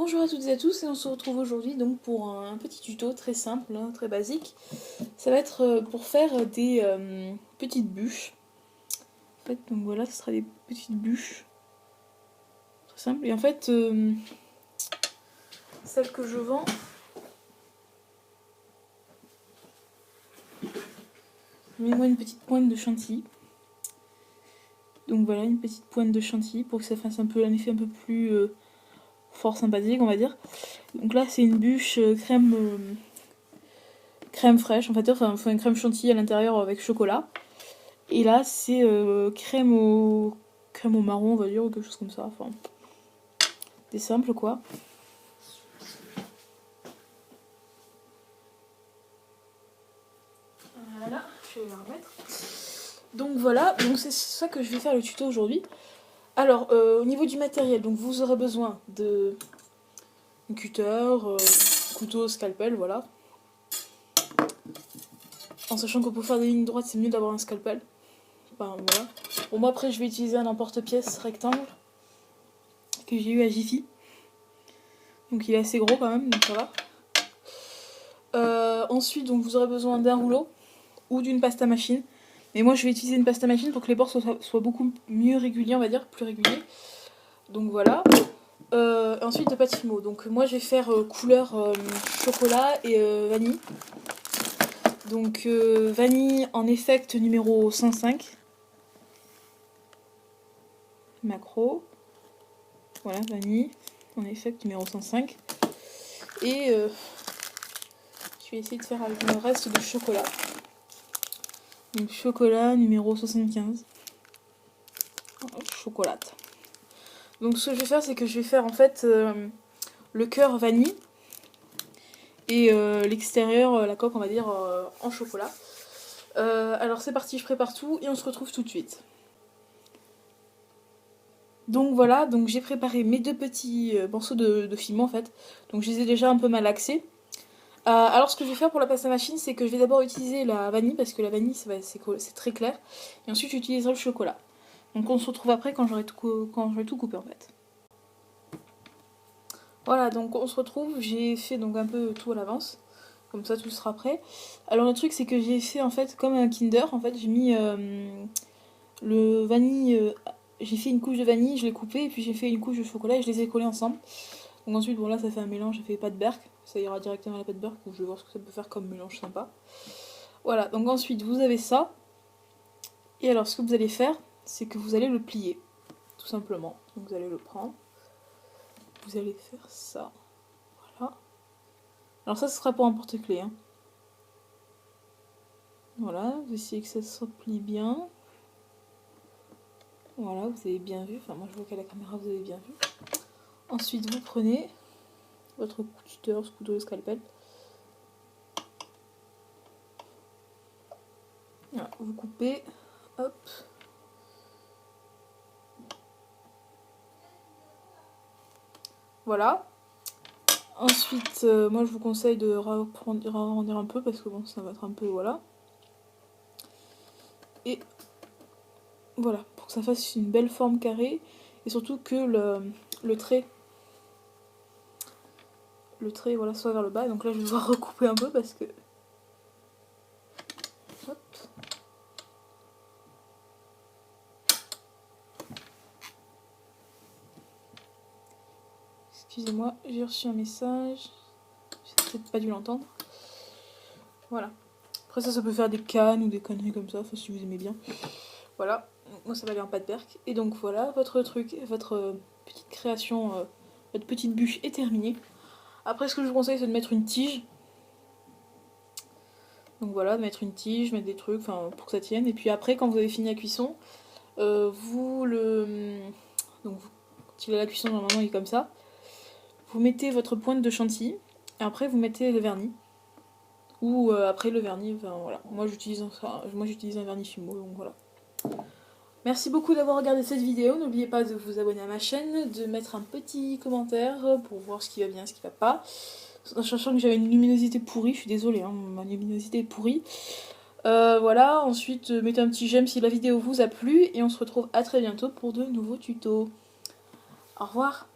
Bonjour à toutes et à tous et on se retrouve aujourd'hui donc pour un petit tuto très simple, hein, très basique. Ça va être pour faire des petites bûches. En fait, donc voilà, ce sera des petites bûches. Très simple. Et en fait, celle que je vends, mets-moi une petite pointe de chantilly. Donc voilà, une petite pointe de chantilly pour que ça fasse un peu un effet un peu plus fort sympathique, on va dire. Donc là, c'est une bûche crème fraîche, en fait, enfin une crème chantilly à l'intérieur avec chocolat. Et là, c'est crème au marron, on va dire, ou quelque chose comme ça. Enfin, des simples, quoi. Voilà, je vais la remettre. Donc voilà, donc c'est ça que je vais faire le tuto aujourd'hui. Alors, au niveau du matériel, donc vous aurez besoin de un cutter, couteau, scalpel, voilà. En sachant que pour faire des lignes droites, c'est mieux d'avoir un scalpel. Enfin, voilà. Bon, moi après, je vais utiliser un emporte-pièce rectangle que j'ai eu à Jiffy. Donc il est assez gros quand même, donc ça va. Ensuite, donc, vous aurez besoin d'un rouleau ou d'une pasta machine. Mais moi, je vais utiliser une pasta machine pour que les bords soient beaucoup mieux réguliers, on va dire, plus réguliers. Donc voilà. Ensuite, de pâte fimo. Donc moi, je vais faire couleur chocolat et vanille. Donc vanille en effect numéro 105. Macro. Voilà, vanille en effect numéro 105. Et je vais essayer de faire avec le reste de chocolat. Donc chocolat numéro 75. Chocolate. Donc ce que je vais faire, c'est que je vais faire en fait le cœur vanille et l'extérieur, la coque on va dire en chocolat. Alors c'est parti, je prépare tout et on se retrouve tout de suite. Donc voilà, donc j'ai préparé mes deux petits morceaux de fimo en fait. Donc je les ai déjà un peu malaxés. Alors ce que je vais faire pour la pasta machine, c'est que je vais d'abord utiliser la vanille parce que la vanille c'est très clair. Et ensuite j'utiliserai le chocolat. Donc on se retrouve après quand j'aurai tout coupé en fait. Voilà, donc on se retrouve, j'ai fait donc un peu tout à l'avance, comme ça tout sera prêt. Alors le truc c'est que j'ai fait en fait comme un Kinder, en fait j'ai mis le vanille, j'ai fait une couche de vanille, je l'ai coupé et puis j'ai fait une couche de chocolat et je les ai collés ensemble. Donc ensuite bon là ça fait un mélange, j'ai fait pâte berk, ça ira directement à la pâte berk, donc je vais voir ce que ça peut faire comme mélange sympa. Voilà, donc ensuite vous avez ça, et alors ce que vous allez faire, c'est que vous allez le plier, tout simplement. Donc vous allez le prendre, vous allez faire ça. Voilà. Alors ça, ce sera pour un porte-clés. Hein. Voilà, vous essayez que ça se replie bien. Voilà, vous avez bien vu. Enfin, moi je vois qu'à la caméra, vous avez bien vu. Ensuite, vous prenez votre cutter, ce couteau, scalpel. Voilà, vous coupez. Hop. Voilà. Ensuite, moi je vous conseille de arrondir un peu parce que bon, ça va être un peu, voilà. Et voilà, pour que ça fasse une belle forme carrée et surtout que le trait voilà, soit vers le bas. Donc là je vais devoir recouper un peu parce que... Hop. Excusez-moi, j'ai reçu un message. J'ai peut-être pas dû l'entendre. Voilà. Après ça peut faire des cannes ou des conneries comme ça, enfin si vous aimez bien. Voilà, moi ça va aller en pâte berk. Et donc voilà, votre truc, votre petite création, votre petite bûche est terminée. Après ce que je vous conseille c'est de mettre une tige. Donc voilà, de mettre une tige, mettre des trucs, enfin pour que ça tienne. Et puis après quand vous avez fini la cuisson, vous le... Donc quand il est à la cuisson normalement il est comme ça. Vous mettez votre pointe de chantilly et après vous mettez le vernis. Ou après le vernis, enfin voilà. Moi j'utilise un vernis Fimo, donc voilà. Merci beaucoup d'avoir regardé cette vidéo. N'oubliez pas de vous abonner à ma chaîne, de mettre un petit commentaire pour voir ce qui va bien, ce qui va pas. En sachant que j'avais une luminosité pourrie, je suis désolée, hein, ma luminosité est pourrie. Voilà, ensuite mettez un petit j'aime si la vidéo vous a plu et on se retrouve à très bientôt pour de nouveaux tutos. Au revoir.